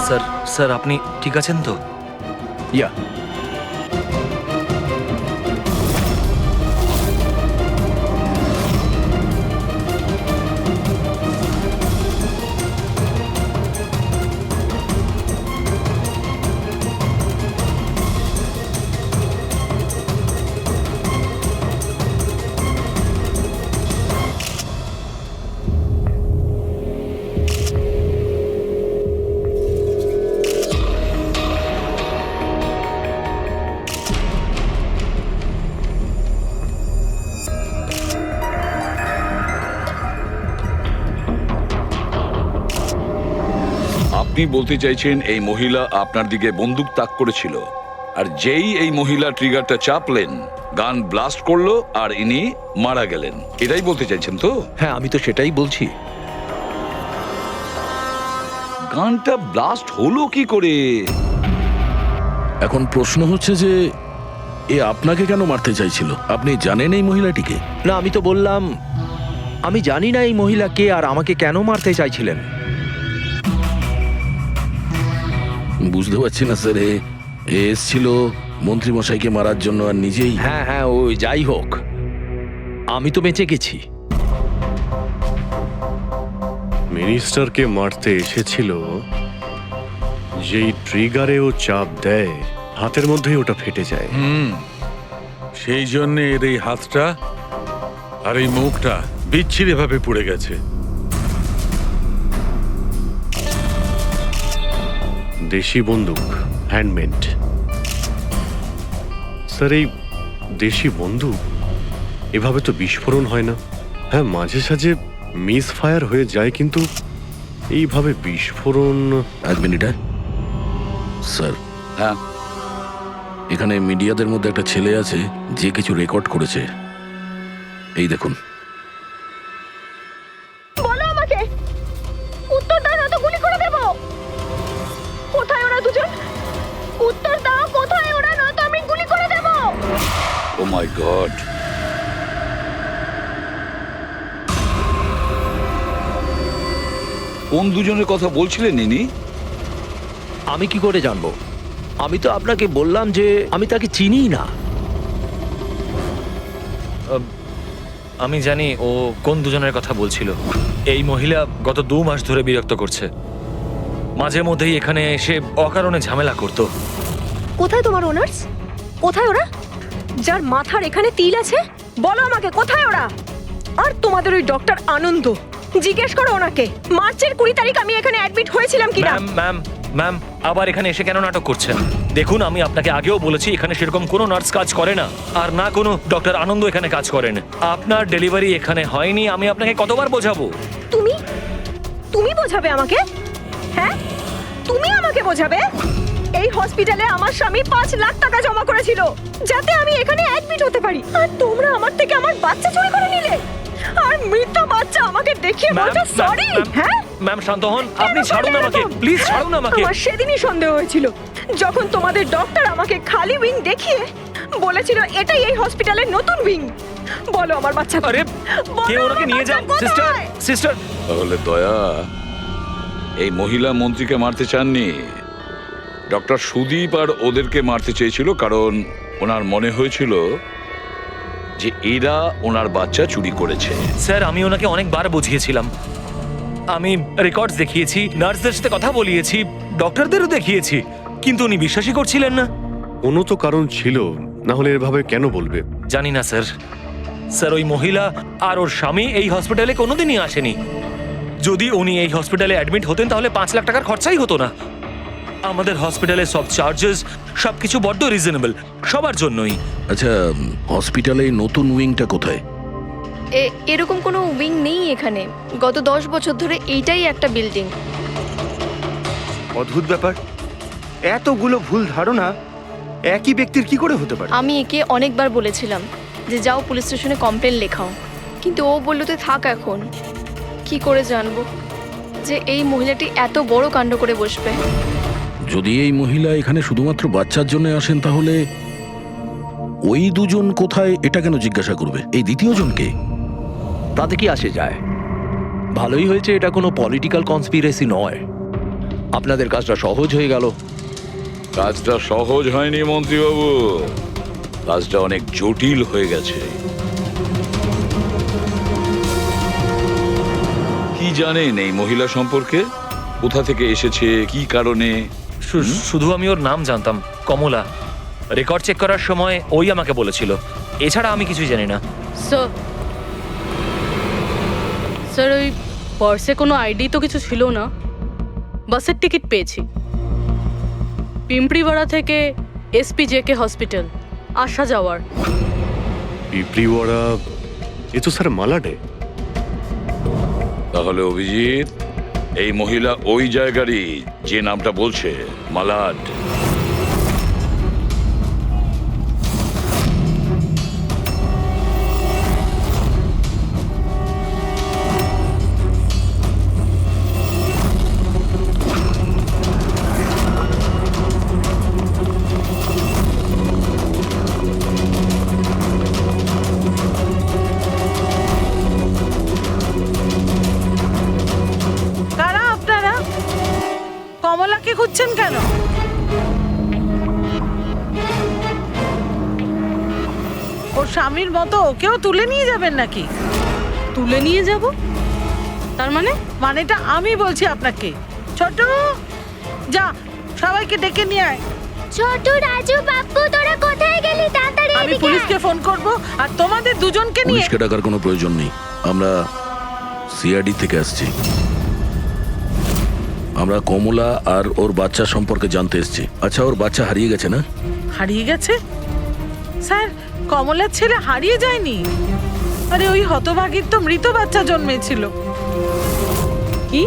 Sir sir আপনি ঠিক আছেন তো? ইয়া আপনি বলতে চাইছেন এই মহিলা আপনার দিকে বন্দুক তাক করেছিল, আর যেই এই মহিলা ট্রিগারটা চাপলেন গান ব্লাস্ট করলো আর ইনি মারা গেলেন, এটাই বলতে চাইছেন তো? হ্যাঁ, আমি তো সেটাই বলছি। গানটা ব্লাস্ট হলো কি করে? এখন প্রশ্ন হচ্ছে যে এ আপনাকে কেন মারতে চাইছিল? আপনি জানেন এই মহিলাটিকে? না, আমি তো বললাম আমি জানি না এই মহিলা কে আর আমাকে কেন মারতে চাইছিলেন। বুঝতে পারছি না স্যার, এ এসছিল মন্ত্রী মশাইকে মারার জন্য আর নিজেই। হ্যাঁ হ্যাঁ, ওই যাই হোক, আমি তো বেঁচে গেছি। মিনিস্টারকে মারতে এসেছিল, যেই ট্রিগারে ও চাপ দেয় হাতের মধ্যেই ওটা ফেটে যায়। সেই জন্য এর এই হাতটা আর এই মুখটা বিচ্ছিরি ভাবে পুড়ে গেছে। দেশি বন্দুক, হ্যান্ডমেড। স্যার, এই দেশি বন্দুক এভাবে তো বিস্ফোরণ হয় না। হ্যাঁ, মাঝে সাঝে মিস ফায়ার হয়ে যায়, কিন্তু এইভাবে বিস্ফোরণ। এক মিনিট। স্যার, হ্যাঁ, এখানে মিডিয়াদের মধ্যে একটা ছেলে আছে যে কিছু রেকর্ড করেছে। এই দেখুন। বলো আমাকে, উত্তর দাও না তো গুলি করে দেব। কোথায় ওরা দুজন? উত্তর দাও, কোথায় ওরা, না তো আমি গুলি করে দেব। ও মাই গড। কোন দুজনের কথা বলছিলেন ইনি? আমি কি করে জানবো? আমি তো আপনাকে বললাম যে আমি তাকে চিনি না। আমি জানি ও কোন দুজনের কথা বলছিল। এই মহিলা গত 2 মাস ধরে বিরক্ত করছে। মাঝে মধ্যেই এখানে এসে অকারণে ঝামেলা করতো। কোথায় তোমার ওনার্স? কোথায় ওরা, যার মাথার এখানে তিল আছে? বলো আমাকে, কোথায় ওরা? আর তোমাদের ওই ডক্টর আনন্দ, জিজ্ঞেস করো ওনাকে মার্চের 20 তারিখ আমি এখানে অ্যাডমিট হয়েছিলাম কিনা। ম্যাম আবার এখানে এসে কেন নাটক করছেন? দেখুন, আমি আপনাকে আগেও বলেছি এখানে সেরকম কোনো নার্স কাজ করে না, আর না কোনো ডক্টর আনন্দ এখানে কাজ করেন। আপনার ডেলিভারি এখানে হয়নি, আমি আপনাকে কতবার বোঝাবো? তুমি তুমি বোঝাবে আমাকে? হ্যাঁ, তুমি আমাকে বোঝাবে? এই হসপিটালে আমার স্বামী 5 লাখ টাকা জমা করেছিল যাতে আমি এখানে অ্যাডমিট হতে পারি, আর তোমরা আমার থেকে আমার বাচ্চা চুরি করে নিলে, আর মৃত বাচ্চা আমাকে দেখিয়ে বলছো সরি। হ্যাঁ ম্যাম, শান্ত হন। আপনি ছাড়ুন আমাকে, প্লিজ ছাড়ুন আমাকে। আমার সেদিনই সন্দেহ হয়েছিল যখন তোমাদের ডক্টর আমাকে খালি উইং দেখিয়ে বলেছিল এটাই এই হসপিটালের নতুন উইং। বলো আমার বাচ্চা। আরে কে ওনাকে নিয়ে যাও। সিস্টার তাহলে দয়া এই মহিলা মন্ত্রীকে মারতে চাননি, ডক্টর সুদীপ আর ওদেরকে মারতে চেয়েছিল, কারণ ওনার মনে হয়েছিল যে এরা ওনার বাচ্চা চুরি করেছে। স্যার, আমি ওনাকে অনেকবার বুঝিয়েছিলাম। আমি রেকর্ডস দেখিয়েছি, নার্সদের সাথে কথা বলিয়েছি, ডক্টরদেরও দেখিয়েছি, কিন্তু উনি বিশ্বাসই করছিলেন না। কোনো তো কারণ ছিল, না হলে এভাবে কেন বলবে? জানি না স্যার। স্যার, ওই মহিলা আর ওর স্বামী এই হসপিটালে কোনোদিনই আসেনি। যদি উনি এই হসপিটালে অ্যাডমিট হতেন তাহলে 5 লাখ টাকার খরচাই হতো না। আমাদের হসপিটালে সব চার্জেস সবকিছু বড্ড রিজনেবল সবার জন্যই। আচ্ছা, হসপিটালে এই নতুন উইংটা কোথায়? এরকম কোনো উইং নেই এখানে। গত 10 বছর ধরে এইটাই একটা বিল্ডিং। অদ্ভুত ব্যাপার, এতগুলো ভুল ধারণা একই ব্যক্তির কি করে হতে পারে? আমি একে অনেকবার বলেছিলাম যে যাও পুলিশ স্টেশনে কমপ্লেন লেখাও, কিন্তু ও বলল তুই থাক। এখন কি করে জানবো যে এই মহিলাটি এত বড় কাণ্ড করে বসবে? যদি এই মহিলা এখানে শুধুমাত্র বাচ্চার জন্য আসেন, তাহলে ওই দুজন কোথায় এটা কেন জিজ্ঞাসা করবে? এই দ্বিতীয় জনকে তাতে কি আসে যায়? ভালোই হয়েছে এটা কোনো পলিটিক্যাল কনস্পিরেসি নয়। আপনাদের কাজটা সহজ হয়ে গেল। কাজটা সহজ হয়নি মন্ত্রীবাবু, কাজটা অনেক জটিল হয়ে গেছে। কি জানেন এই মহিলা সম্পর্কে? কোথা থেকে এসেছে, কি কারণে? শুধু আমি ওর নাম জানতাম, কমলা। রেকর্ড চেক করার সময় ওই আমাকে বলেছিল, এছাড়া আমি কিছুই জানি না। স্যার ওই পার্সে কোনো আইডি তো কিছু ছিল না। বাসের টিকিট পেয়েছি, পিম্পড়িওয়াড়া থেকে SPJK হসপিটাল আসা যাওয়ার। পিঁপড়িওয়াড়া, এ তো স্যার মালাডে। তাহলে অভিজিৎ, এই মহিলা ওই জায়গারই যে নামটা বলছে, মালাড। কারা আপনারা? কমলাকে খুঁজছেন কেন? ওর স্বামীর মতো ওকেও তুলে নিয়ে যাবেন নাকি? তুলে নিয়ে যাব? তার মানে? মানেটা আমি বলছি আপনাকে। ছোট, যা সবাইকে ডেকে নিয়ে আয়। ছোট, রাজু, বাপ্পু, তোরা কোথায় গেলি? তাড়াতাড়ি আমি পুলিশকে ফোন করব আর তোমাদের দুজনকে নিয়ে। পুলিশকে ডাকার কোনো প্রয়োজন নেই, আমরা সিআইডি থেকে আসছি। আমরা কমলা আর ওর বাচ্চা সম্পর্কে জানতে এসেছি। আচ্ছা, ওর বাচ্চা হারিয়ে গেছে না? হারিয়ে গেছে? স্যার, কমলার ছেলে হারিয়ে যায়নি। আরে ওই হতভাগীর তো মৃত বাচ্চা জন্মেছিল। কি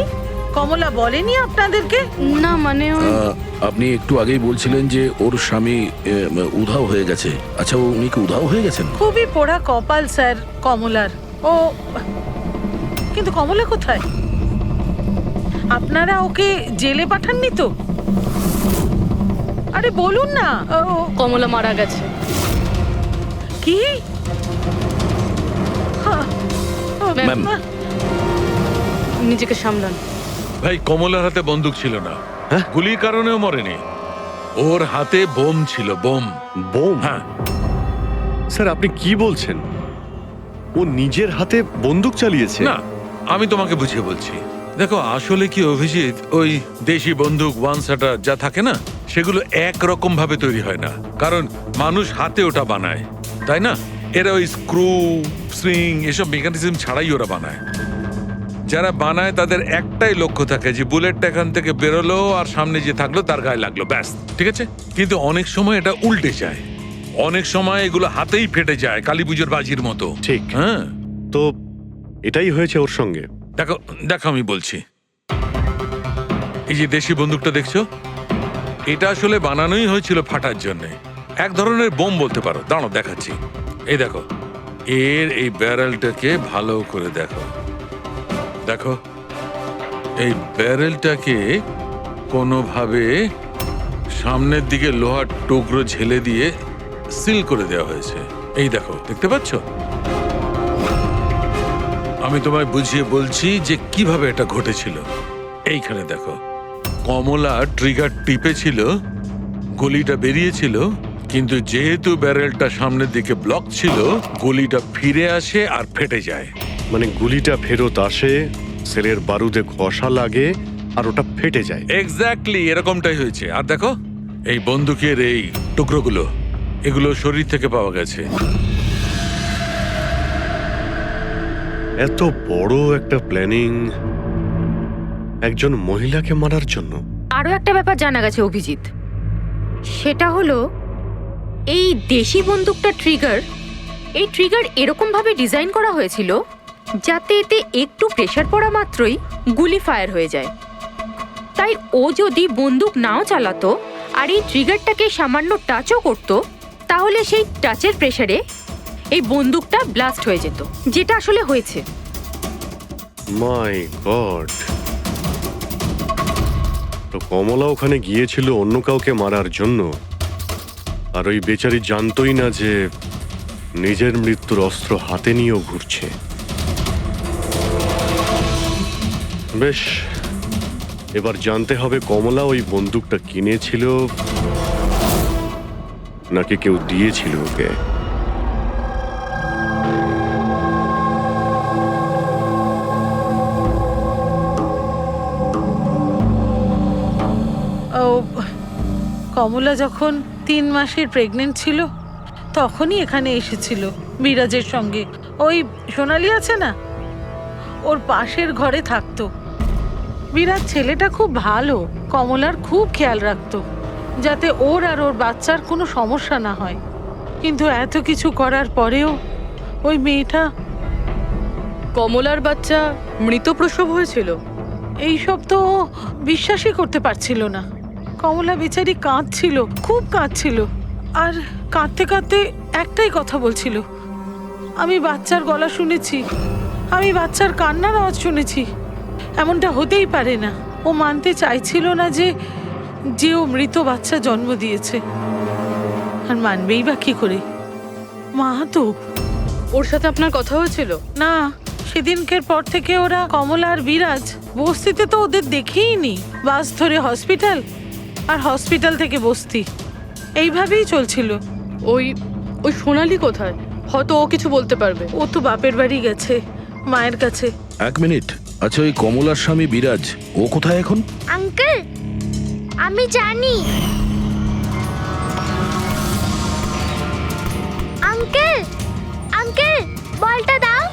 কমলা বলেনি আপনাদেরকে? না মানে আপনি একটু আগেই বলছিলেন যে ওর স্বামী উধাও হয়ে গেছে। আচ্ছা, উনি কি উধাও হয়ে গেছেন? খুবই পোড়া কপাল স্যার কমলার। ও কিন্তু কমলা কোথায়? আপনারা ওকে জেলে পাঠাননি তো? আরে বলুন না। কমলা মারা গেছে। কি? ম্যাম, নিজেকে সামলান। ভাই, কমলার হাতে বন্দুক ছিল না, গুলির কারণেও মরেনি। ওর হাতে বোম ছিল, বোম। বোম? হ্যাঁ। স্যার আপনি কি বলছেন? ও নিজের হাতে বন্দুক চালিয়েছে? না, আমি তোমাকে বুঝিয়ে বলছি। দেখো, আসলে কি অভিজিৎ, ওই দেশি বন্দুক ওয়ান শাটার যা থাকে না, সেগুলো একরকম ভাবে তৈরি হয় না, কারণ মানুষ হাতে ওটা বানায়, তাই না? এরা ওই স্ক্রু, স্প্রিং এসব মেকানিজম ছাড়াই ওরা বানায়। যারা বানায় তাদের একটাই লক্ষ্য থাকে যে বুলেটটা এখান থেকে বেরোলো আর সামনে যে থাকলো তার গায়ে লাগলো, ব্যাস, ঠিক আছে? কিন্তু অনেক সময় এটা উল্টে যায়, অনেক সময় এগুলো হাতেই ফেটে যায়, কালী পুজোর বাজির মতো। ঠিক। হ্যাঁ, তো এটাই হয়েছে ওর সঙ্গে। দেখো দেখো, আমি বলছি, এই যে দেশি বন্দুকটা দেখছো, এটা আসলে বানানোই হয়েছিল ফাটার জন্য, এক ধরনের বোম বলতে পারো। দাঁড়াও, দেখাচ্ছি। এই দেখো, এর এই ব্যারেলটাকে ভালো করে দেখো। দেখো, এই ব্যারেলটাকে কোনোভাবে সামনের দিকে লোহার টুকরো ঝেলে দিয়ে সিল করে দেওয়া হয়েছে। এই দেখো, দেখতে পাচ্ছ? আমি তোমায় বুঝিয়ে বলছি যে কিভাবে এটা ঘটেছিল। এইখানে দেখো, কমলা ট্রিগার টিপেছিল, গুলিটা বেরিয়েছিল, কিন্তু যেহেতু ব্যারেলটা সামনের দিকে ব্লক ছিল, গুলিটা ফিরে আসে আর ফেটে যায়। মানে গুলিটা ফেরত আসে, সেলের বারুদে ঘষা লাগে আর ওটা ফেটে যায়। এক্স্যাক্টলি এরকমটাই হয়েছে। আর দেখো, এই বন্দুকের এই টুকরোগুলো, এগুলো শরীর থেকে পাওয়া গেছে। এত বড় একটা প্ল্যানিং একজন মহিলাকে মারার জন্য। আরো একটা ব্যাপার জানা গেছে অভিজিৎ, সেটা হলো এই দেশি বন্দুকটা এই ট্রিগার এরকম ভাবে ডিজাইন করা হয়েছিল যাতে এতে একটু প্রেসার পড়া মাত্রই গুলি ফায়ার হয়ে যায়। তাই ও যদি বন্দুক নাও চালাতো আর এই ট্রিগারটাকে সামান্য টাচও করতো, তাহলে সেই টাচের প্রেসারে এই বন্দুকটা ব্লাস্ট হয়ে যেত, যেটা আসলে হয়েছে। মাই গড! তো কমলা ওখানে গিয়েছিল অন্য কাউকে মারার জন্য, আর ওই বেচারি জানতোই না যে নিজের মৃত্যুর অস্ত্র হাতে নিয়েও ঘুরছে। বেশ, এবার জানতে হবে কমলা ওই বন্দুকটা কিনেছিল নাকি কেউ দিয়েছিল ওকে। ও কমলা যখন 3 মাসের প্রেগনেন্ট ছিল তখনই এখানে এসেছিল বিরাজের সঙ্গে। ওই সোনালি আছে না, ওর পাশের ঘরে থাকতো। বিরাজ ছেলেটা খুব ভালো, কমলার খুব খেয়াল রাখতো যাতে ওর আর ওর বাচ্চার কোনো সমস্যা না হয়। কিন্তু এত কিছু করার পরেও ওই মেয়েটা কমলার বাচ্চা মৃত প্রসব হয়েছিল। এইসব তো ও বিশ্বাসই করতে পারছিল না। কমলা বেচারি কাঁদছিল, খুব কাঁদছিল, আর কাঁদতে কাঁদতে একটাই কথা বলছিল, আমি বাচ্চার গলা শুনেছি, আমি বাচ্চার কান্নার আওয়াজ শুনেছি, এমনটা হতেই পারে না। ও মানতে চাইছিল না যে ও মৃত বাচ্চা জন্ম দিয়েছে, আর মানবেই বা কি করে? মা তো ওর সাথে আপনার কথা হয়েছিল? না, সেদিনকের পর থেকে ওরা কমলা আর বিরাজ বস্তিতে তো ওদের দেখেই নি। বাস ধরে হসপিটাল, আর হসপিটাল থেকে বস্তি, এইভাবেই চলছিল। ওই ওই সোনালি কোথায়? হয়তো ও কিছু বলতে পারবে। ও তো বাপের বাড়ি গেছে, মায়ের কাছে। 1 মিনিট। আচ্ছা, ওই কমলার স্বামী বিরাজ ও কোথায় এখন? আঙ্কেল, আমি জানি। আঙ্কেল, আঙ্কেল, বলটা দাও।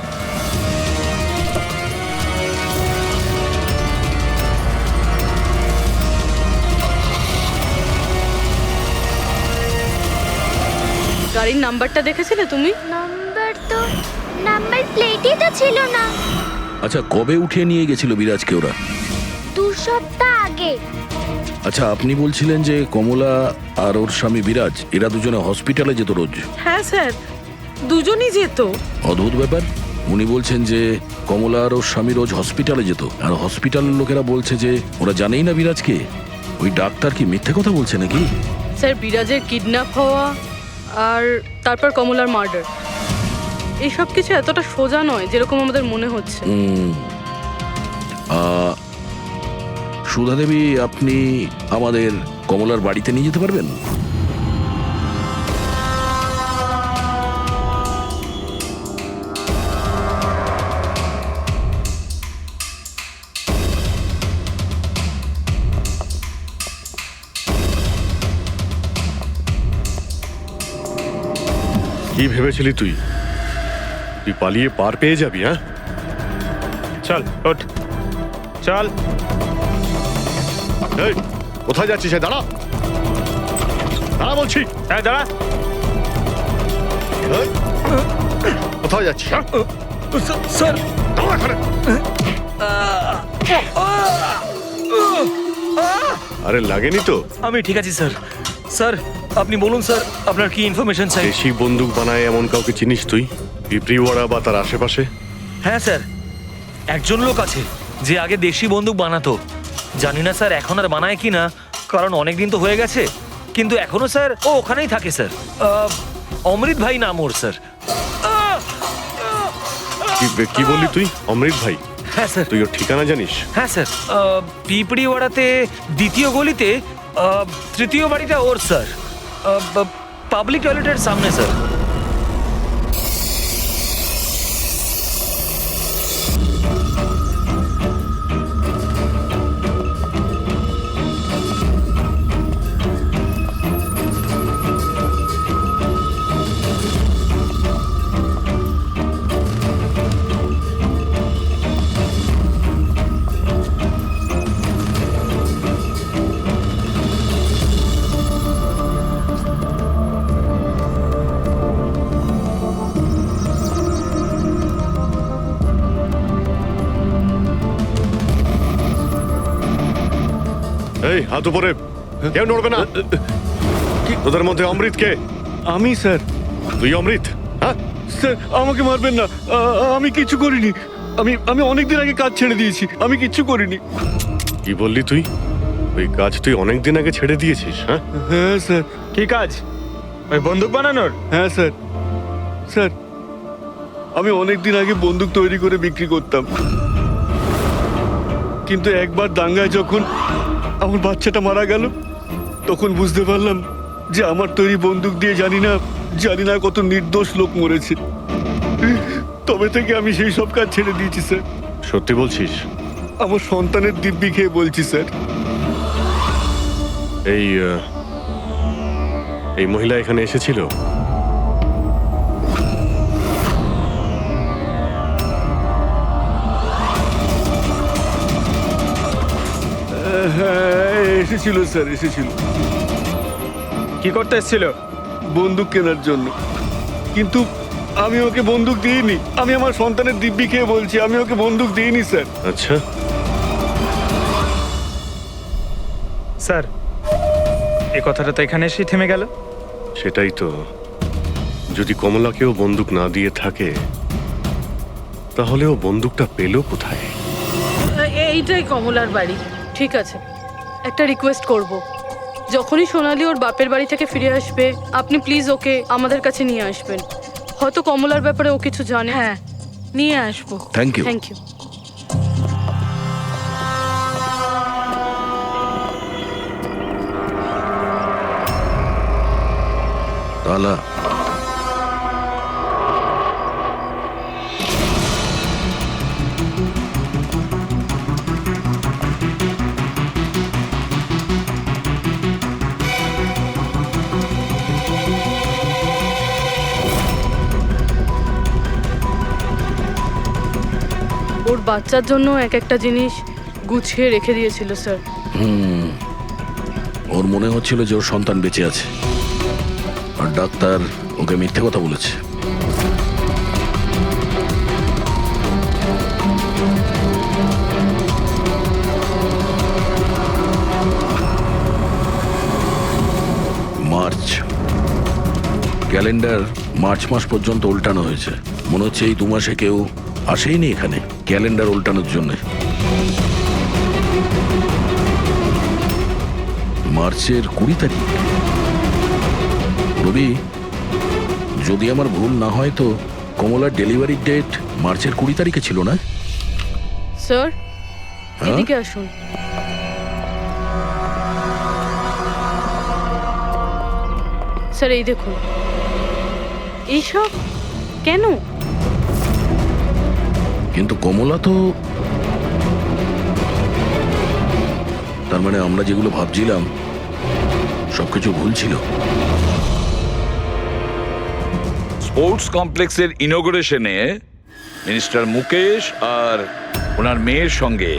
গাড়ির নাম্বারটা দেখেছিলে তুমি? নাম্বার প্লেটই তো ছিল না। আচ্ছা, কবে উঠিয়ে নিয়ে গেছিল বিরাজকে ওরা? 2 সপ্তাহ আগে। আচ্ছা, আপনি বলছিলেন যে কমলা আর ওর স্বামী বিরাজ এরা দুজনে হসপিটালে যেত রোজ? হ্যাঁ স্যার, দুজনই যেত। অদ্ভুত ব্যাপার। উনি বলছেন যে কমলা আর ওর স্বামী রোজ হসপিটালে যেত, আর হসপিটালের লোকেরা বলছে যে ওরা জানেই না বিরাজকে। ওই ডাক্তার কি মিথ্যে কথা বলছে নাকি? স্যার, বিরাজের কিডন্যাপ হওয়া আর তারপর কমলার মার্ডার, এইসব কিছু এতটা সোজা নয় যেরকম আমাদের মনে হচ্ছে। সুধা দেবী, আপনি আমাদের কমলার বাড়িতে নিয়ে যেতে পারবেন? কি ভেবেছিলি তুই? তুই পালিয়ে পার পেয়ে যাবি? হ্যাঁ, চল ওঠ, চল। এই, কোথায় যাচ্ছিস? দাঁড়া, দাঁড়া বলছি। হ্যাঁ, দাঁড়া। এই, কোথায় যাচ্ছিস? স্যার, দাঁড়া এখানে। আরে লাগেনি তো? আমি ঠিক আছি স্যার। স্যার, আপনি বলুন স্যার, আপনার কি ইনফরমেশন চাই? দেশি বন্দুক বানায় এমন কাউকে চিনিস তুই, পিঁপড়িওয়াড়া বা তার আশেপাশে? হ্যাঁ স্যার, একজন লোক আছে যে আগে দেশি বন্দুক বানাতো। জানি না স্যার এখন আর বানায় কি না, কারণ অনেক দিন তো হয়ে গেছে। কিন্তু এখনো স্যার ও ওখানেই থাকে স্যার। অমৃত ভাই নাম ওর স্যার। কি বললি তুই? অমৃত ভাই? হ্যাঁ স্যার। তুই ওর ঠিকানা জানিস? হ্যাঁ স্যার, পিঁপড়িওয়াড়াতে 2য় গলিতে 3য় বাড়িটা ওর স্যার, পাবলিক টয়লেটের সামনে স্যার। এই, হাত উপরে, কেউ নড়বে না। তোদের মধ্যে অমৃত কে? আমি স্যার। তুই অমৃত? হ্যাঁ স্যার, আমাকে মারবেন না, আমি কিছু করিনি। আমি অনেকদিন আগে কাজ ছেড়ে দিয়েছি, আমি কিচ্ছু করিনি। কি বললি তুই? ওই কাজ তুই অনেকদিন আগে ছেড়ে দিয়েছিস? হ্যাঁ হ্যাঁ স্যার। কি কাজ? ওই বন্দুক বানানোর? হ্যাঁ স্যার। স্যার, আমি অনেকদিন আগে বন্দুক তৈরি করে বিক্রি করতাম, কিন্তু একবার দাঙ্গায় যখন আমার বাচ্চাটা মারা গেল, তখন বুঝতে পারলাম যে আমার তৈরি বন্দুক দিয়ে জানি না কত নির্দোষ লোক মরেছে। তবে থেকে আমি সেই সব কাজ ছেড়ে দিয়েছি স্যার। সত্যি বলছিস? আমার সন্তানের দিব্যি খেয়ে বলছি স্যার। এই মহিলা এখানে এসেছিল? হ্যাঁ এসেছিল স্যার, এসেছিল। কি করতে এসেছিল? বন্দুক কেনার জন্য। কিন্তু আমি ওকে বন্দুক দিইনি। আমি আমার সন্তানের দিব্যি খেয়ে বলছি, আমি ওকে বন্দুক দিইনি স্যার। আচ্ছা, স্যার এই কথাটা তো এখানে এসেই থেমে গেল। সেটাই তো। যদি কমলাকেও বন্দুক না দিয়ে থাকে, তাহলে ও বন্দুকটা পেল কোথায়? এইটাই কমলার বাড়ি। ঠিক আছে, একটা রিকোয়েস্ট করব, যখনই সোনালি ওর বাপের বাড়ি থেকে ফিরে আসবে আপনি প্লিজ ওকে আমাদের কাছে নিয়ে আসবেন। হয়তো কমলার ব্যাপারে ও কিছু জানে। হ্যাঁ, নিয়ে আসবো। Thank you. Thank you. তালা ওর বাচ্চার জন্য এক একটা জিনিস গুছিয়ে রেখে দিয়েছিল স্যার। ওর মনে হচ্ছিল যে ওর সন্তান বেঁচে আছে, আর ডাক্তার ওকে মিথ্যে কথা বলেছে। মার্চ ক্যালেন্ডার মার্চ মাস পর্যন্ত উল্টানো হয়েছে। মনে হচ্ছে এই 2 মাসে কেউ আসেইনি এখানে ক্যালেন্ডার উল্টানোর জন্য। মার্চের 20 তারিখ। রবি, যদি আমার ভুল না হয় তো কমলার ডেলিভারি ডেট মার্চের 20 তারিখে ছিল না? স্যার হ্যাঁ? এদিকে আসুন। স্যার এই দেখুন, এইসব কেন? কিন্তু কমলা তো, তার মানে আমরা যেগুলো ভাবছিলাম সবকিছু ভুল ছিল। স্পোর্টস কমপ্লেক্সের ইনোগ্রেশনে মিনিস্টার মুকেশ আর ওনার মেয়ের সঙ্গে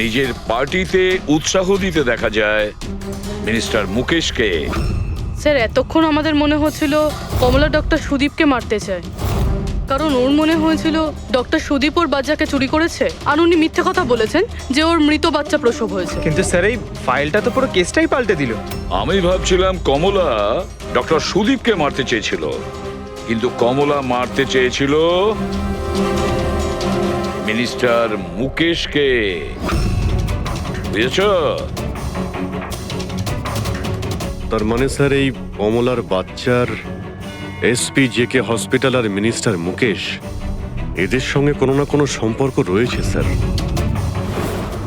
নিজের পার্টিতে উৎসাহ দিতে দেখা যায় মিনিস্টার মুকেশকে। স্যার এতক্ষণ আমাদের মনে হচ্ছিল কমলা ডক্টর সুদীপকে মারতে চায়, কারণ ওর মনে হয়েছিল ডক্টর সুদীপ ওর বাচ্চাকে চুরি করেছে, আর উনি মিথ্যে কথা বলেছেন যে ওর মৃত বাচ্চা প্রসব হয়েছে। কিন্তু স্যার এই ফাইলটা তো পুরো কেসটাই পাল্টে দিল। আমি ভাবছিলাম কমলা ডক্টর সুদীপকে মারতে চেয়েছিল, কিন্তু কমলা মারতে চেয়েছিল মিনিস্টার মুকেশকে। বুঝেছ? তার মানে স্যার এই কমলার বাচ্চার এসপি জেকে হসপিটাল আর মিনিস্টার মুকেশ, এদের সঙ্গে কোনো না কোনো সম্পর্ক রয়েছে স্যার।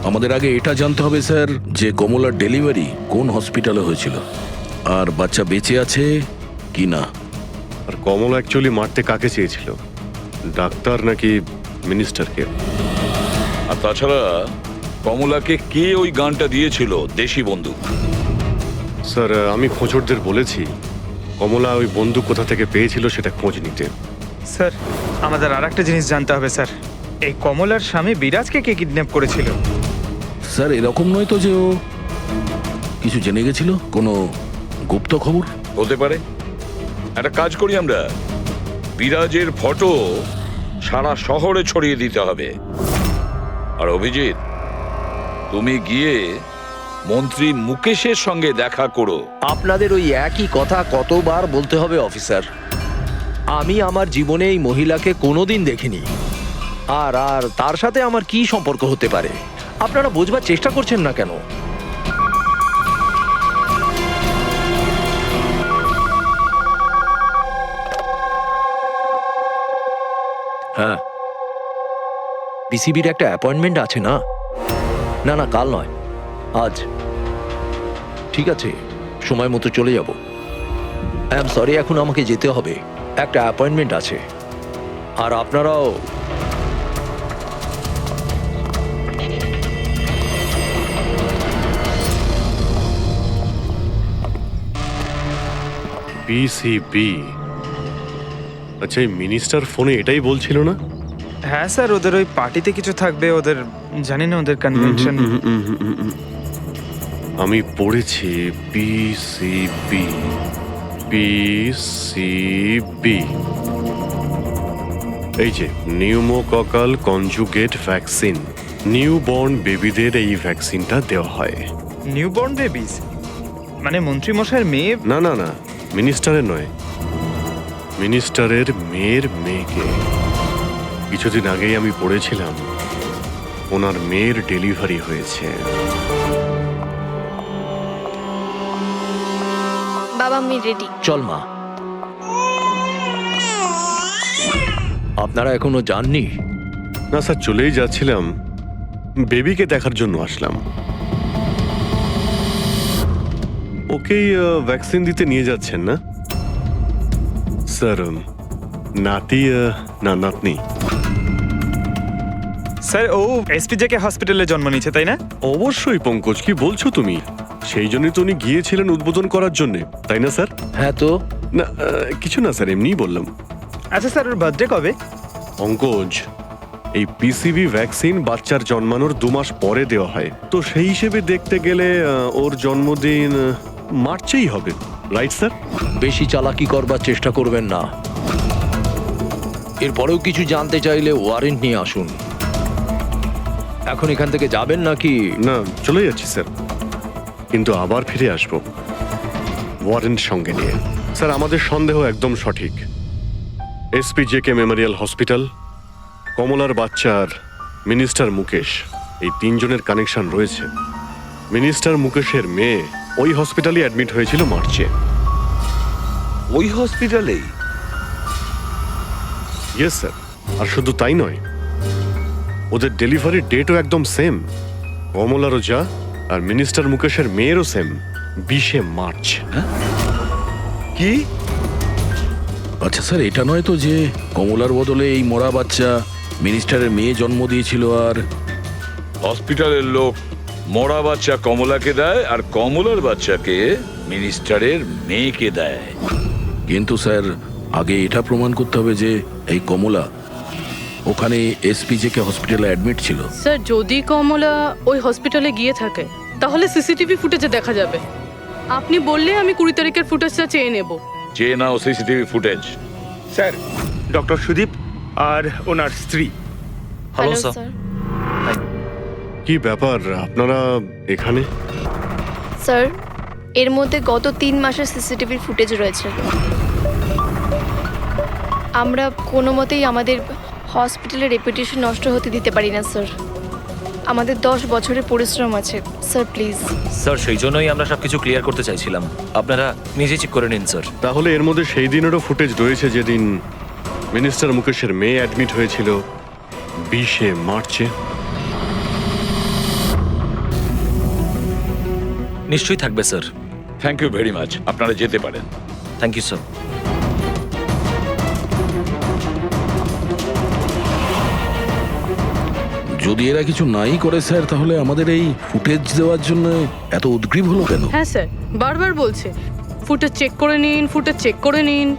আমাদের আগে এটা জানতে হবে স্যার যে কমলার ডেলিভারি কোন হসপিটালে হয়েছিল, আর বাচ্চা বেঁচে আছে কি না। আর কমলা অ্যাকচুয়ালি মারতে কাকে চেয়েছিল, ডাক্তার নাকি মিনিস্টারকে? আর তাছাড়া কমলাকে কে ওই গানটা দিয়েছিল, দেশি বন্দুক? স্যার আমি খোঁজরদের বলেছি কমলা ওই বন্দুক কোথা থেকে পেয়েছিল সেটা খোঁজ নিতে। স্যার আমাদের আর একটা জিনিস জানতে হবে স্যার, এই কমলার স্বামী বিরাজকে কে কিডন্যাপ করেছিল? স্যার এরকম নয় তো যে ও কিছু জেনে গেছিল, কোনো গুপ্ত খবর? হতে পারে। একটা কাজ করি আমরা, বিরাজের ফটো সারা শহরে ছড়িয়ে দিতে হবে। আর অভিজিৎ, তুমি গিয়ে মন্ত্রী মুকেশের সঙ্গে দেখা করো। আপনাদের ওই একই কথা কতবার বলতে হবে অফিসার? আমি আমার জীবনে এই মহিলাকে কোনোদিন দেখিনি, আর আর তার সাথে আমার কি সম্পর্ক হতে পারে? আপনারা বোঝবার চেষ্টা করছেন না কেন? হ্যাঁ পিসিবির একটা অ্যাপয়েন্টমেন্ট আছে না? না না, কাল নয়, আজ। ঠিক আছে, সময় মতো চলে যাব। আই এম সরি, এখন আমাকে যেতে হবে, একটা অ্যাপয়েন্টমেন্ট আছে। আর আপনারাও। পিসিবি। আচ্ছা, এই মিনিস্টার ফোনে এটাই বলছিল না? হ্যাঁ স্যার, ওদের ওই পার্টিতে কিছু থাকবে, ওদের জানি না, ওদের কনভেনশন। আমি পড়েছি পিসিবি। পিসিবি, এই যে নিউমোককাল কনজুগেট ভ্যাকসিন, নিউবর্ন বেবিদের এই ভ্যাকসিনটা দেওয়া হয়। নিউবর্ন বেবিস মানে মন্ত্রী মশাইয়ের মেয়ে? না না না, মিনিস্টারের নয়, মিনিস্টারের মেয়ের মেয়েকে। কিছুদিন আগেই আমি পড়েছিলাম ওনার মেয়ের ডেলিভারি হয়েছে। বাবা, আমি রেডি। চল মা। আপনারা এখনো যাননি? না স্যার, চলেই যাচ্ছিলাম, বেবিকে দেখার জন্য আসলাম। ওকেই ভ্যাকসিন দিতে নিয়ে যাচ্ছেন না স্যার? নাতি না নাতনি? স্যার, ও এসপিজেকে হসপিটালে জন্ম নিয়েছে, তাই না? অবশ্যই পঙ্কজ, কি বলছো তুমি? সেই জন্যই তো উনি গিয়েছিলেন উদ্বোধন করার জন্য, তাই না স্যার? হ্যাঁ তো। না, কিছু না স্যার, এমনিই বললাম। আচ্ছা স্যার, ওর বার্থডে কবে? পঙ্কজ, এই পিসিবি ভ্যাকসিন বাচ্চার জন্মানোর 2 মাস পরে দেওয়া হয়, তো সেই হিসেবে দেখতে গেলে ওর জন্মদিন মার্চেই হবে, রাইট স্যার? বেশি চালাকি করবার চেষ্টা করবেন না। এরপরেও কিছু জানতে চাইলে ওয়ারেন্ট নিয়ে আসুন। এখন এখান থেকে যাবেন নাকি? না, চলে যাচ্ছি স্যার, কিন্তু আবার ফিরে আসবো ওয়ারেন্ট সঙ্গে নিয়ে। স্যার, আমাদের সন্দেহ একদম সঠিক। এসপিজেকে মেমোরিয়াল হসপিটাল, কমলার বাচ্চার মিনিস্টার মুকেশ, এই 3 জনের কানেকশন রয়েছে। মিনিস্টার মুকেশের মেয়ে ওই হসপিটালে অ্যাডমিট হয়েছিল মার্চে। ওই হসপিটালেই? Yes sir. আর শুধু তাই নয়, ওদের ডেলিভারির ডেটও একদম সেম। কমলারও যা, আর মিনিস্টার মুকেশের মেয়েরও সেম, 20শে মার্চ। কি? আচ্ছা স্যার, এটা নয় তো যে কমলার বদলে এই মরা বাচ্চা মিনিস্টারের মেয়ে জন্ম দিয়েছিল? আর হসপিটালের লোক মরা বাচ্চা কমলাকে দেয়, আর কমলার বাচ্চাকে মিনিস্টারের মেয়েকে দেয়। কিন্তু স্যার, আগে এটা প্রমাণ করতে হবে যে এই কমলা ওখানে এসপিজেকে হসপিটালে অ্যাডমিট ছিল। স্যার, যদি কমলা ওই হসপিটালে গিয়ে থাকে তাহলে সিসিটিভি ফুটেজে দেখা যাবে। আপনি বললে আমি 20 তারিখের ফুটেজটা চেয়ে নেব। চেয়ে নাও CCTV footage. Sir, doctor Sudip আর ওনার স্ত্রী। Hello hello sir. স্যার। কি ব্যাপার, আপনারা এখানে? স্যার, এর মধ্যে গত 3 মাসের সিসিটিভির ফুটেজ রয়েছে। আমরা কোনো মতেই আমাদের হসপিটালের রেপুটেশন নষ্ট হতে দিতে পারি না স্যার। আমাদের 10 বছরের পরিশ্রম আছে স্যার, প্লিজ। স্যার, সেই জন্যই আমরা সবকিছু ক্লিয়ার করতে চাইছিলাম, আপনারা নিজে চেক করে নিন স্যার। তাহলে এর মধ্যে সেই দিনেরও ফুটেজ রয়েছে যেদিন মিনিস্টার মুকেশের মেয়ে অ্যাডমিট হয়েছিল 20শে মার্চে? নিশ্চয়ই থাকবে sir. Thank you very much, আপনারা যেতে পারেন। Thank you sir. যদি এরা কিছু নাই করে স্যার, তাহলে আমাদের এই ফুটেজ দেওয়ার জন্য এত উদ্গ্রীব হলো কেন? হ্যাঁ স্যার, বারবার বলছে ফুটেজ চেক করে নিন, ফুটেজ চেক করে নিন।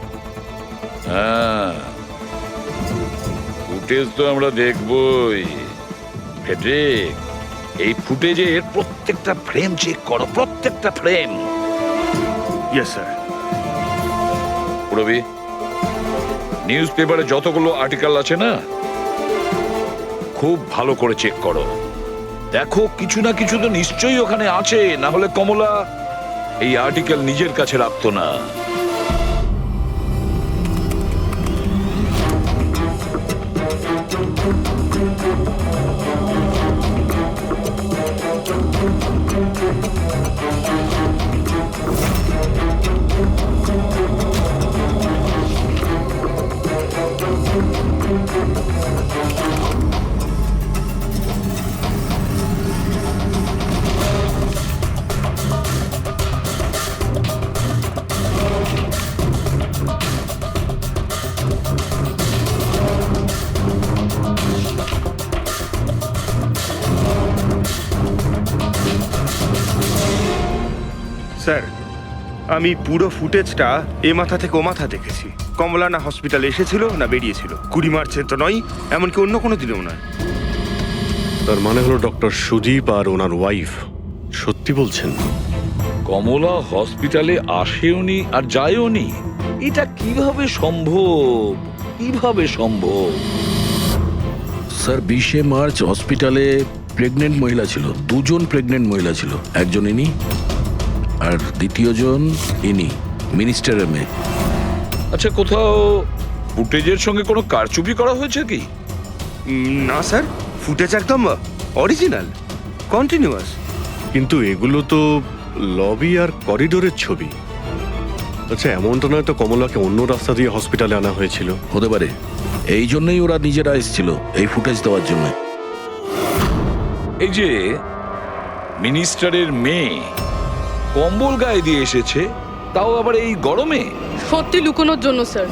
হ্যাঁ, ফুটেজ তো আমরা দেখবই। ফেডরিক, এই ফুটেজের প্রত্যেকটা ফ্রেম চেক করো, প্রত্যেকটা frame. Yes sir. Ravi, news পেপারে যতগুলো আর্টিকেল আছে না, খুব ভালো করে চেক করো। দেখো, কিছু না কিছু তো নিশ্চয়ই ওখানে আছে, না হলে কমলা এই আর্টিকেল নিজের কাছে রাখতো না। স্যার আমি পুরো ফুটেজটা এ মাথা থেকে ও মাথা দেখেছি। কমলা না হসপিটালে এসেছিল না বেরিয়েছিল। 20 মার্চের তো নয়, এমনকি অন্য কোনো দিনেও নয়। তার মানে হলো ডক্টর সুদীপ আর ওনার ওয়াইফ সত্যি বলছেন? কমলা হসপিটালে আসেওনি আর যায়ওনি, এটা কিভাবে সম্ভব? কিভাবে সম্ভব? স্যার 20 মার্চ হসপিটালে প্রেগনেন্ট মহিলা ছিল, 2 জন প্রেগনেন্ট মহিলা ছিল, একজন ইনি আর দ্বিতীয়জন ইনি, মিনিস্টারের মেয়ে। আচ্ছা, কোথাও ফুটেজের সঙ্গে কোনো কারচুপি করা হয়েছে কি? না স্যার, ফুটেজ একদম অরিজিনাল, কন্টিনিউয়াস। কিন্তু এগুলো তো লবি আর করিডোরের ছবি। আচ্ছা, এমনটা নয় তো কমলাকে অন্য রাস্তা দিয়ে হসপিটালে আনা হয়েছিল? হতে পারে, এই জন্যই ওরা নিজেরা এসেছিল এই ফুটেজ দেওয়ার জন্য। এই যে মিনিস্টারের মেয়ে কম্বল গায়ে দিয়ে এসেছে, তাও আবার এই গরমে। সত্যি লুকোনোর জন্য স্যার।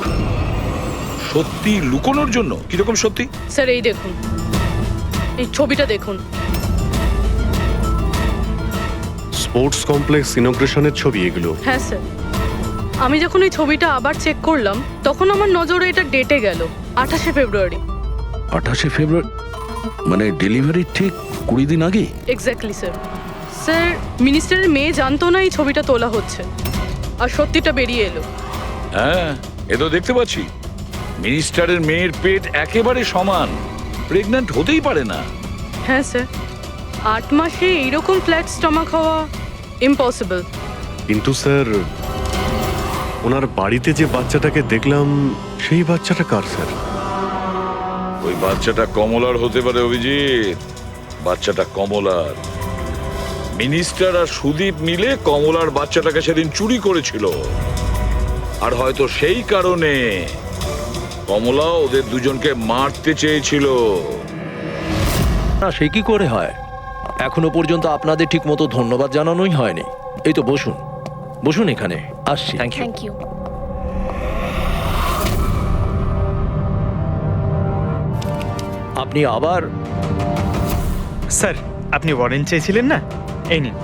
সত্যি লুকোনোর জন্য? কিরকম সত্যি? স্যার এই দেখুন, এই ছবিটা দেখুন। স্পোর্টস কমপ্লেক্স ইনগ্রেশনের ছবি এগুলো? হ্যাঁ স্যার, আমি যখন এই ছবিটা আবার চেক করলাম তখন আমার নজরে এটা ডেটে গেল 28শে ফেব্রুয়ারি। 28শে ফেব্রুয়ারি মানে ডেলিভারির ঠিক 20 দিন আগে? Exactly sir. স্যার মিনিস্টারের মেয়ে জানতো না এই ছবিটা তোলা হচ্ছে, আর সত্যিটা বেরিয়ে এলো। হ্যাঁ, এ তো দেখতে পাচ্ছি মিনিস্টারের মেয়ের পেট একেবারে সমান, প্রেগন্যান্ট হতেই পারে না। হ্যাঁ স্যার, 8 মাসে এইরকম ফ্ল্যাট স্টমাক হওয়া ইম্পসিবল। কিন্তু স্যার, ওনার বাড়িতে যে বাচ্চাটাকে দেখলাম সেই বাচ্চাটা কার স্যার? ওই বাচ্চাটা কমলার হতে পারে অভিজিৎ, বাচ্চাটা কমলার। মিনিস্টার আর সুদীপ মিলে কমলার বাচ্চাটাকে সেদিন চুরি করেছিল, আর হয়তো সেই কারণে কমলা ওদের দুজনকে মারতে চেয়েছিল। না, সে কি করে হয়? এখনো পর্যন্ত আপনাদের ঠিক মতো ধন্যবাদ জানানোই হয়নি। এই তো বসুন, বসুন এখানে, আসছি। Thank you. Thank you. আপনি আবার? স্যার আপনি ওয়ারেন্ট চেয়েছিলেন না, এই নিন।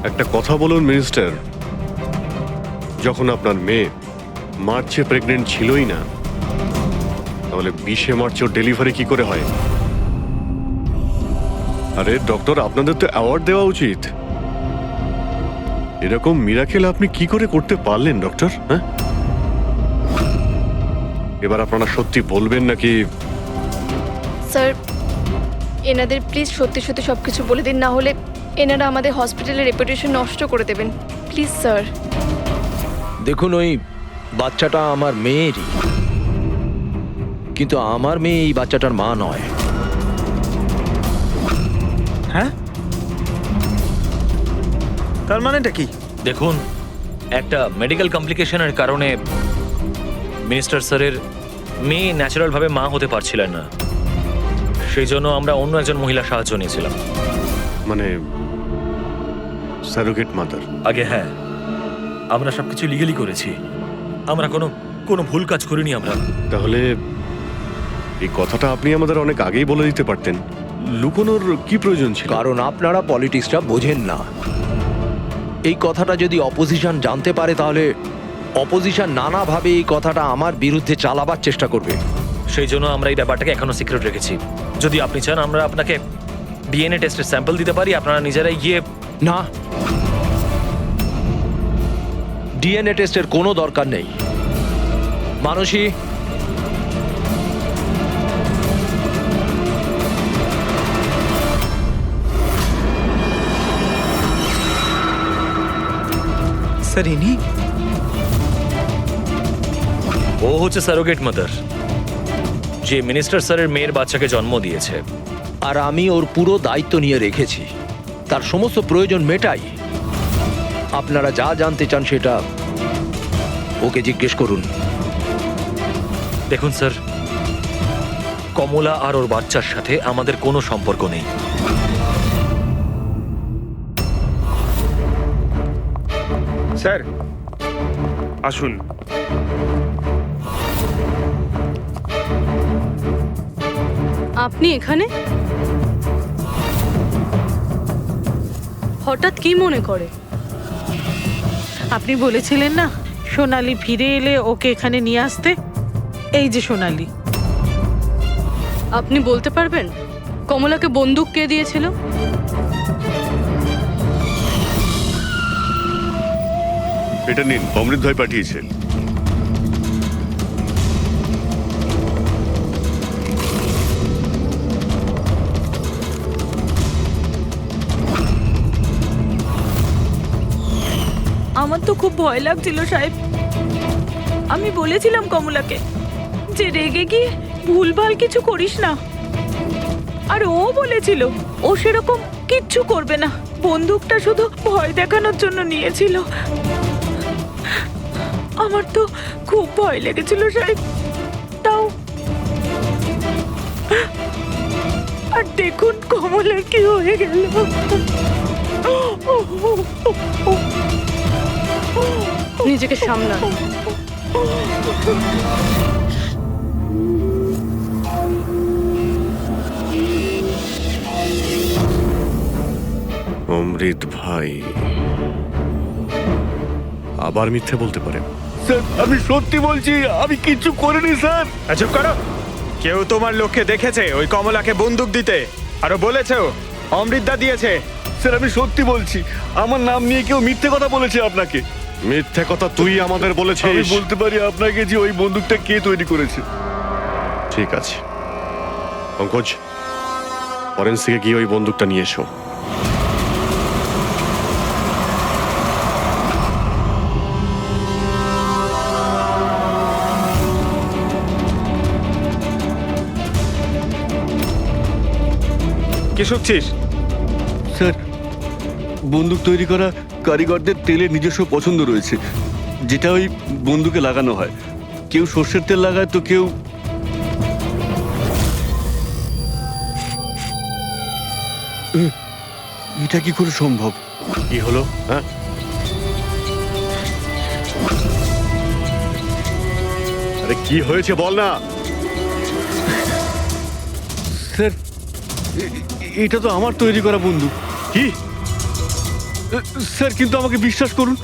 একটা কথা বলুন মিনিস্টার, যখন আপনার মেয়ে মার্চে প্রেগনেন্ট ছিলই না, তাহলে 20শে মার্চ ওর ডেলিভারি কি করে হয়? আরে ডক্টর, আপনাদের তো অ্যাওয়ার্ড দেওয়া উচিত। এরকম মিরাকেল আপনি কি করে করতে পারলেন ডক্টর? হ্যাঁ, এবার আপনারা সত্যি বলবেন নাকি? স্যার এনাদের প্লিজ সত্যি সত্যি সব কিছু বলে দিন, না হলে এনারা আমাদের হসপিটালের রেপুটেশন নষ্ট করে দেবেন। Please sir. দেখুন, ওই বাচ্চাটা আমার মেয়েরই, কিন্তু আমার মেয়ে এই বাচ্চাটার মা নয়। হ্যাঁ, তার মানেটা কি? দেখুন, একটা মেডিকেল কমপ্লিকেশনের কারণে মিনিস্টার স্যারের মেয়ে ন্যাচারালভাবে মা হতে পারছিলেন না, সেই জন্য আমরা অন্য একজন মহিলার সাহায্য নিয়েছিলাম। মানে সারোগেট মাদার? আগে হ্যাঁ, আমরা সবকিছু লিগালি করেছি, আমরা কোনো ভুল কাজ করিনি আমরা। তাহলে এই কথাটা আপনি আমাদের অনেক আগেই বলে দিতে পারতেন। লুকোনোর কি প্রয়োজন ছিল? কারণ আপনারা পলিটিক্সটা বোঝেন না। এই কথাটা যদি অপোজিশন জানতে পারে, তাহলে অপোজিশন নানাভাবে এই কথাটা আমার বিরুদ্ধে চালাবার চেষ্টা করবে। সেই জন্য আমরা এই ব্যাপারটাকে এখনো সিক্রেট রেখেছি। যদি আপনি চান আমরা আপনাকে ডিএনএ টেস্টের স্যাম্পল দিতে পারি, আপনারা নিজেরাই গিয়ে। না, ডিএনএ টেস্টের কোনো দরকার নেই। মানসী, স্যার ইনি? ও হচ্ছে সারোগেট মাদার, যে মিনিস্টার স্যারের মেয়ের বাচ্চাকে জন্ম দিয়েছে। আর আমি ওর পুরো দায়িত্ব নিয়ে রেখেছি, তার সমস্ত প্রয়োজন মেটাই। আপনারা যা জানতে চান সেটা ওকে জিজ্ঞেস করুন। দেখুন স্যার, কমলা আর ওর বাচ্চার সাথে আমাদের কোনো সম্পর্ক নেই। স্যার আসুন। আপনি এখানে? হঠাৎ কি মনে করে? আপনি বলেছিলেন না সোনালি ফিরে এলে ওকে এখানে নিয়ে আসতে। এই যে সোনালি। আপনি বলতে পারবেন কমলাকে বন্দুক কে দিয়েছিল? এটা নিন, অমৃত ভাই পাঠিয়েছে। আমার তো খুব ভয় লাগছিল সাহেব। আমি বলেছিলাম কমলাকে যে রেগে গিয়ে ভুলভাল কিছু করিস না, আর ও বলেছিল ও সেরকম কিচ্ছু করবে না, বন্দুকটা শুধু ভয় দেখানোর জন্য নিয়েছিল। আমার তো খুব ভয় লেগেছিল সাহেব। তাও আর দেখুন কমলার কি হয়ে গেল। নিজেকে সামলান। অমৃত ভাই আবার মিথ্যে বলতে পারে? স্যার আমি সত্যি বলছি, আমি কিচ্ছু করিনি স্যার। চুপ করো। কেউ তোমার লোককে দেখেছে ওই কমলাকে বন্দুক দিতে? আরো বলেছেও অমৃতদা দিয়েছে। স্যার আমি সত্যি বলছি, আমার নাম নিয়ে কেউ মিথ্যে কথা বলেছে আপনাকে। মিথ্যে কথা তুই আমাদের আমি বলেছিস। বলতে পারি আপনাকে যে ওই বন্দুকটা কে তৈরি করেছে। ঠিক আছে পঙ্কজ, ফরেন্সিকে গিয়ে ওই বন্দুকটা নিয়ে এসো। কি শুকছিস? স্যার বন্দুক তৈরি করা কারিগরদের তেলের নিজস্ব পছন্দ রয়েছে, যেটা ওই বন্দুকে লাগানো হয়। কেউ সর্ষের তেল লাগায় তো কেউ এটা কি করে সম্ভব? কি হলো? হ্যাঁ, আরে কি হয়েছে বল না। স্যার এটা তো আমার তৈরি করা বন্দুক। কি? স্যার কিন্তু আমাকে বিশ্বাস করুন,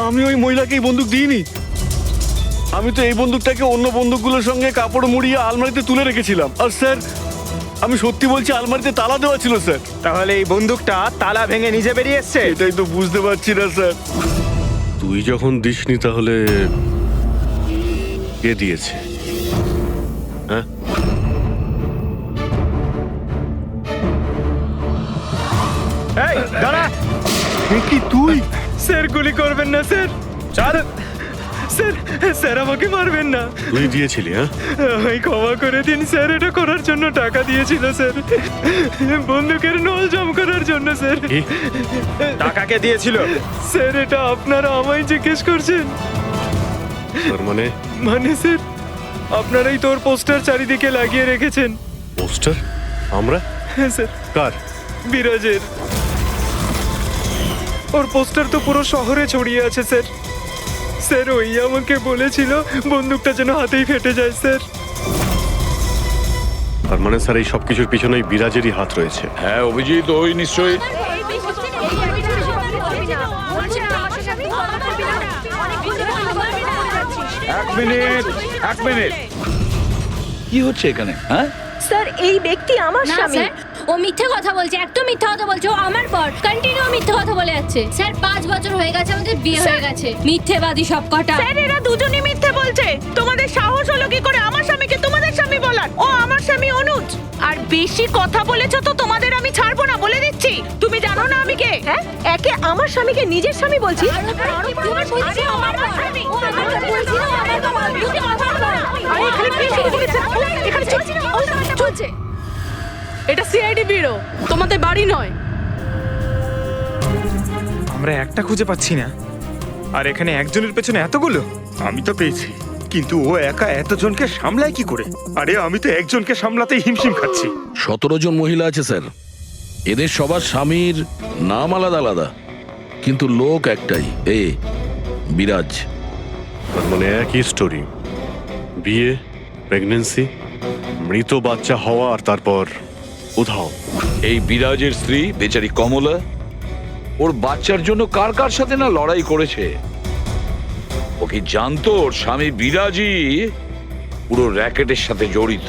আমি ওই মহিলাকে এই বন্দুক দিইনি। আমি তো এই বন্দুকটাকে অন্য বন্দুকগুলোর সঙ্গে কাপড় মুড়িয়ে আলমারিতে তুলে রেখেছিলাম। আর স্যার আমি সত্যি বলছি, আলমারিতে তালা দেওয়া ছিল স্যার। তাহলে এই বন্দুকটা তালা ভেঙে নিজে বেরিয়ে এসছে? এটাই তো বুঝতে পারছি না স্যার। তুই যখন দিসনি তাহলে কে দিয়েছে? হ্যাঁ, এই দাঁড়া। কি তুই? স্যার গুলি করবেন না স্যার। চল স্যার, স্যার আমাকে মারবেন না। তুই দিয়েছিলি? হ্যাঁ, আমায় ক্ষমা করে দিন স্যার, এটা করার জন্য টাকা দিয়েছিল স্যার, বন্দুকের নল জম করার জন্য স্যার। কি? টাকাকে দিয়েছিল স্যার? এটা আপনারা আমায় জিজ্ঞেস করছেন? তার মানে মানে স্যার আপনারাই তোর পোস্টার চারিদিকে লাগিয়ে রেখেছেন। পোস্টার? আমরা? হ্যাঁ স্যার, কার? বিরাজের। ওর পোস্টার তো পুরো শহরে ছড়িয়ে আছে স্যার। স্যার ওই আমাকে বলেছিল বন্দুকটা যেন হাতেই ফেটে যায় স্যার। তার মানে স্যার এই সব কিছুর পিছনে বিরাজেরই হাত রয়েছে। হ্যাঁ অভিজিৎ, ওই নিশ্চয়ই। এক মিনিট কি হচ্ছে এখানে? হ্যাঁ স্যার এই ব্যক্তি আমার স্বামী। ও মিথ্যে কথা বলছে, একদম মিথ্যে কথা বলছে। ও আমার পর কন্টিনিউ মিথ্যে কথা বলে যাচ্ছে। স্যার 5 বছর হয়ে গেছে আমাদের বিয়ে হয়ে গেছে। মিথ্যেবাদী সব কটা। স্যার এরা দুজনেই মিথ্যে বলছে। তোমাদের সাহস হলো কি করে আমার স্বামীকে তোমাদের স্বামী বলার? ও আমার স্বামী অনুজ। আর বেশি কথা বলেছো তো তোমাদের আমি ছাড়বো না, বলে দিচ্ছি। তুমি জানো না আমি কে? হ্যাঁ, একে আমার স্বামীকে নিজের স্বামী বলছি। চলছে। এটা সিআইডি ব্যুরো, তোমাদের বাড়ি নয়। আমরা একটা খুঁজে পাচ্ছি না, আর এখানে একজনের পেছনে এতগুলো। আমি তো পেয়েছি, কিন্তু ও একা এতজনকে সামলায় কি করে? আরে আমি তো একজনকে সামলাতেই হিমশিম খাচ্ছি। 17 জন মহিলা আছে স্যার। এদের সবার স্বামীর নাম আলাদা আলাদা, কিন্তু লোক একটাই, বিরাজ। তার মানে একই স্টোরি, বিয়ে, প্রেগনেন্সি, মৃত বাচ্চা হওয়া, আর তারপর উধাও। এই বিরাজের স্ত্রী বেচারি কমলা ওর বাচ্চার জন্য কার কার সাথে না লড়াই করেছে। ও কি জানতো ওর স্বামী বিরাজই পুরো র্যাকেটের সাথে জড়িত?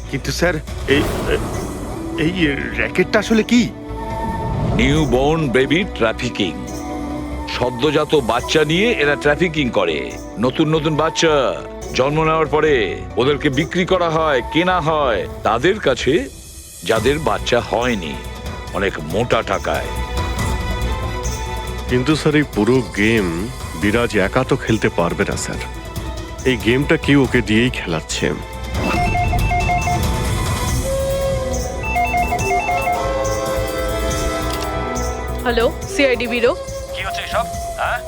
কিন্তু স্যার এই এই র্যাকেটটা আসলে কি? New born baby trafficking. সদ্যজাত বাচ্চা নিয়ে এরা ট্রাফিকিং করে। নতুন নতুন বাচ্চা জন্ম নেওয়ার পরে ওদেরকে বিক্রি করা হয়, কেনা হয় তাদের কাছে যাদের বাচ্চা হয়নি, অনেক মোটা টাকায়। কিন্তু স্যার এই পুরো গেম বিরাজ একা তো খেলতে পারবে না স্যার। এই গেমটা কেউ ওকে দিয়েই খেলাচ্ছে। Hello, CID bureau. কি হচ্ছে এসব? হ্যাঁ,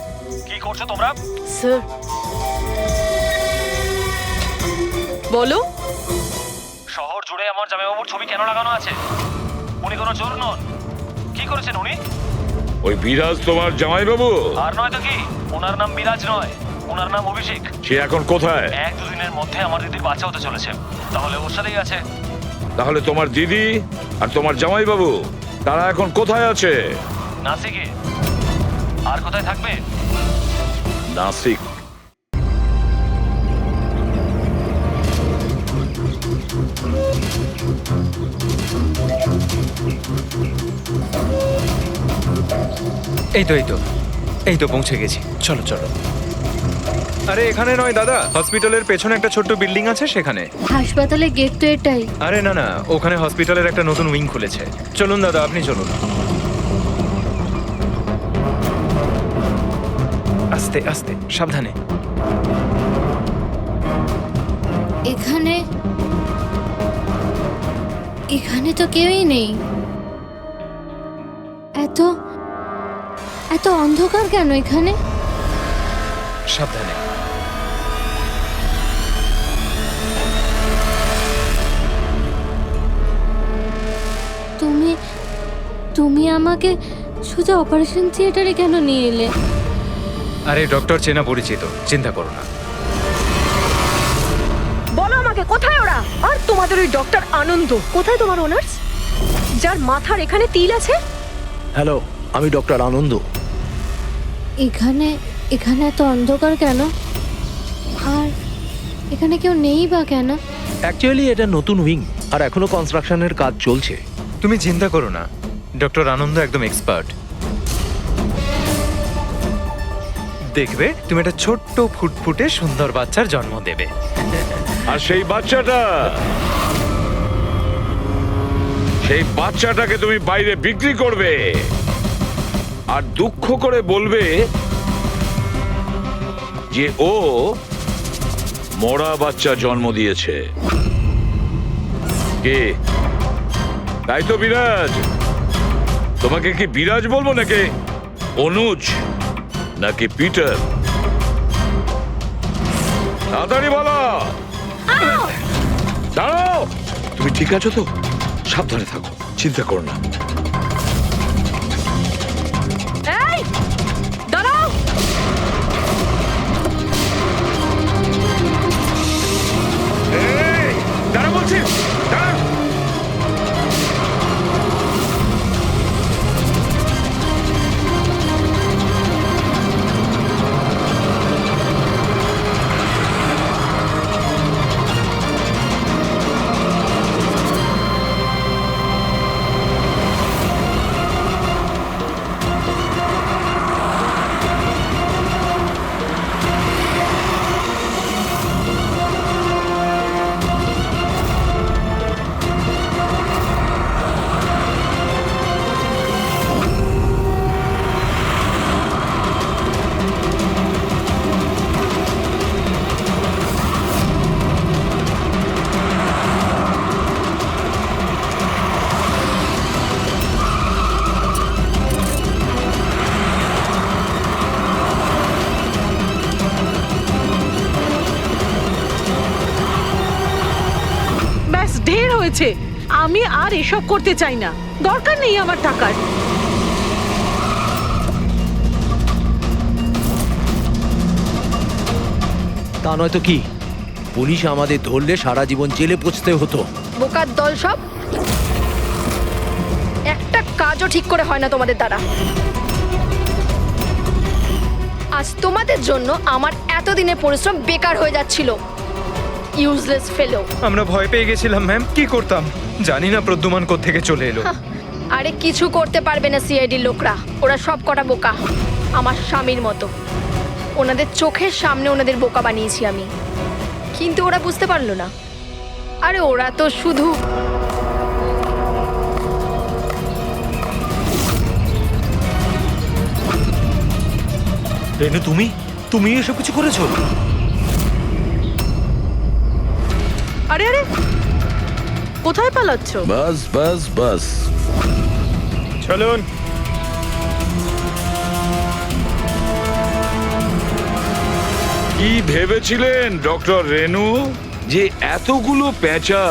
কি করছো তোমরা? স্যার বলো। শহর জুড়ে আমার জামাইবাবুর ছবি কেন লাগানো আছে? উনি কোনো চোর নন। কি করেছেন উনি? ওই বিরাজ তোমার জামাইবাবু? আর নয় তো কি, ওনার নাম বিরাজ নয়, ওনার নাম অভিষেক। সে এখন কোথায়? 1-2 দিনের মধ্যে আমার দিদির বাচ্চা হতে চলেছে, তাহলে ওর সাথেই আছে। তাহলে তোমার দিদি আর তোমার জামাইবাবু তারা এখন কোথায় আছে? নাসিকে। আর কোথায় থাকবে? নাসিক। এই তো এই তো পৌঁছে গেছি। চলো চলো। আরে এখানে নয় দাদা, হসপিটালের পেছনে একটা ছোট্ট বিল্ডিং আছে সেখানে। হাসপাতালের গেট তো এটাই। আরে না না, ওখানে হসপিটালের একটা নতুন উইং খুলেছে। চলুন দাদা, আপনি চলুন। আস্তে আস্তে, সাবধানে। এখানে এখানে তো কেউই নেই। এত এত অন্ধকার কেন এখানে? সাবধানে। তুমি তুমি আমাকে সোজা অপারেশন থিয়েটারে কেন নিয়ে এলে? আরে ডক্টর চেনা পরিচিত, চিন্তা করো না। বলো আমাকে কোথায় ওরা? আর তোমাদের ওই ডক্টর আনন্দ কোথায়? তোমার ওনার্স যার মাথার এখানে তিল আছে? হ্যালো, আমি ডক্টর আনন্দ। এখানে এখানে এত অন্ধকার কেন? আর এখানে কেউ নেই বা কেন? অ্যাকচুয়ালি এটা নতুন উইং আর এখনো কনস্ট্রাকশনের কাজ চলছে। তুমি চিন্তা করো না, ডক্টর আনন্দ একদম এক্সপার্ট। দেখবে তুমি একটা ছোট্ট ফুটফুটে সুন্দর বাচ্চার জন্ম দেবে। আর সেই বাচ্চাটাকে তুমি বাইরে বিক্রি করবে আর দুঃখ করে বলবে যে ও মরা বাচ্চা জন্ম দিয়েছে। কে? তাই তো বিরাজ। তোমাকে কি বিরাজ বলবো নাকি অনুজ নাকি পিটার? তাড়াতাড়ি বলো। দাঁড়াও, তুমি ঠিক আছো তো? সাবধানে থাকো, চিন্তা করো না। এই দাঁড়াও। দাঁড়া বলছি, দাঁড়া। ঢের হয়েছে। আমি আর এসব করতে চাই না, দরকার নেই আমার টাকার। তা নয় তো কি, পুলিশ আমাদের ধরলে সারা জীবন জেলে পচতে হতো। বোকার দল সব। কাজও ঠিক করে হয় না তোমাদের দ্বারা। আজ তোমাদের জন্য আমার এতদিনের পরিশ্রম বেকার হয়ে যাচ্ছিল। ইউজলেস ফেলো। আমরা ভয় পেয়ে গেছিলাম ম্যাম, কি করতাম জানি না প্রদ্যুমান কোত্থেকে চলে এলো। আরে কিছু করতে পারবে না সিআইডির লোকরা, ওরা সব কটা বোকা, আমার স্বামীর মতো। ওনাদের চোখের সামনে ওনাদের বোকা বানিয়েছি আমি, কিন্তু ওরা বুঝতে পারলো না। আরে ওরা তো শুধু রেনু, তুমি এসব কিছু করেছো? আরে আরে কোথায় পালাচ্ছ? বাস বাস বাস। চলুন। কি ভেবেছিলেন ডক্টর রেনু যে এতগুলো পেঁচা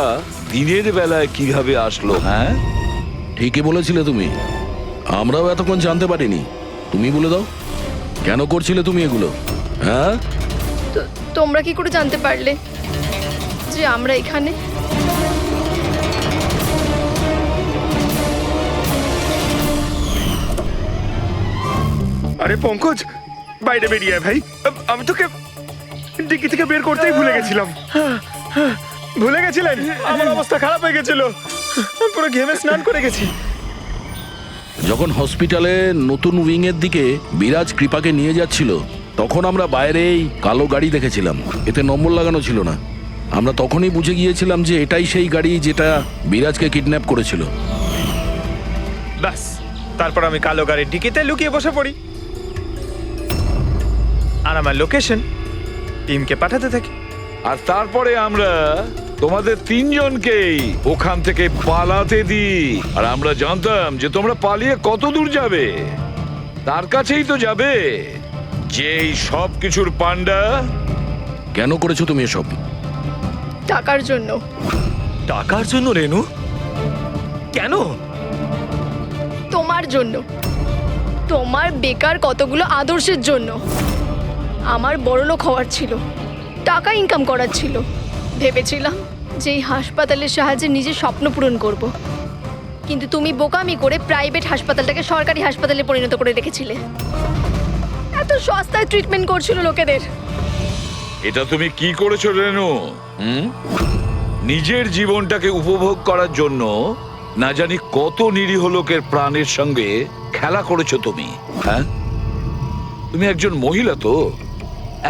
দিনের বেলায় কিভাবে আসলো? হ্যাঁ, ঠিকই বলেছিলে তুমি, আমরাও এতক্ষণ জানতে পারিনি। তুমি বলে দাও, কেন করছিলে তুমি এগুলো? হ্যাঁ, তোমরা কি করে জানতে পারলে যে আমরা এখানে? আরে পঙ্কজ, বাইরে বেরিয়ে আয় ভাই। আমি তোকে ডিকি থেকে বের করতেই ভুলে গেছিলাম। ভুলে গেছিলেন? আমার অবস্থা খারাপ হয়ে গেছিল, পুরো ঘেমে স্নান করে গেছি। যখন হসপিটালে নতুন উইং এর দিকে বিরাজ কৃপাকে নিয়ে যাচ্ছিল, তখন আমরা বাইরেই কালো গাড়ি দেখেছিলাম, এতে নম্বর লাগানো ছিল না। আমরা তখনই বুঝে গিয়েছিলাম যে এটাই সেই গাড়ি যেটা বিরাজকে কিডন্যাপ করেছিল। ব্যাস, তারপর আমি কালো গাড়ির ডিকিতে লুকিয়ে বসে পড়ি, আর আমার লোকেশন টিমকে পাঠাতে থাকি। আর তারপরে আমরা তোমাদের তিনজনকেই ওখান থেকে পালাতে দিই। আর আমরা জানতাম যে তোমরা পালিয়ে কত দূর যাবে, তার কাছেই তো যাবে যেই সব কিছুর পান্ডা। কেন করেছো তুমি এসব? টাকার জন্য। টাকার জন্য রেনু? কেন? তোমার জন্য, তোমার বেকার কতগুলো আদর্শের জন্য। আমার বড়লোক হওয়ার ছিল, টাকা ইনকাম করার ছিল। ভেবেছিলাম যে এই হাসপাতালের সাহায্যে নিজের স্বপ্ন পূরণ করব, কিন্তু তুমি বোকামি করে প্রাইভেট হাসপাতালটাকে সরকারি হাসপাতালে পরিণত করে রেখেছিলে। এত সস্তায় ট্রিটমেন্ট করছিল লোকেদের। এটা তুমি কি করেছো রেনু? নিজের জীবনটাকে উপভোগ করার জন্য না জানি কত নিরীহ লোকের প্রাণের সঙ্গে খেলা করেছো তুমি। হ্যাঁ, তুমি একজন মহিলা তো,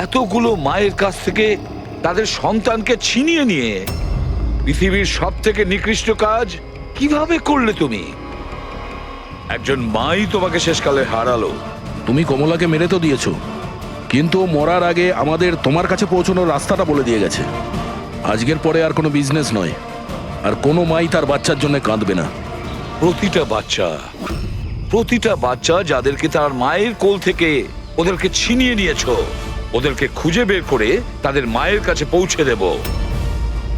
এতগুলো মায়ের কাছ থেকে তাদের সন্তানকে ছিনিয়ে নিয়ে পৃথিবীর সব থেকে নিকৃষ্ট কাজ কিভাবে করলে তুমি? একজন মাই তোমাকে শেষকালে হারালো। তুমি কমলাকে মেরে তো দিয়েছো, কিন্তু মরার আগে আমাদের তোমার কাছে পৌঁছানোর রাস্তাটা বলে দিয়ে গেছে। আজকের পরে আর কোনো বিজনেস নয়, আর কোনো মাই তার বাচ্চার জন্য কাঁদবে না। প্রতিটা বাচ্চা যাদেরকে তার মায়ের কোল থেকে ওদেরকে ছিনিয়ে নিয়েছো, ওদেরকে খুঁজে বের করে তাদের মায়ের কাছে পৌঁছে দেব।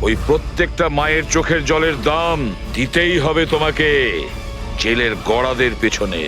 ওই প্রত্যেকটা মায়ের চোখের জলের দাম দিতেই হবে তোমাকে জেলের গড়াদের পেছনে।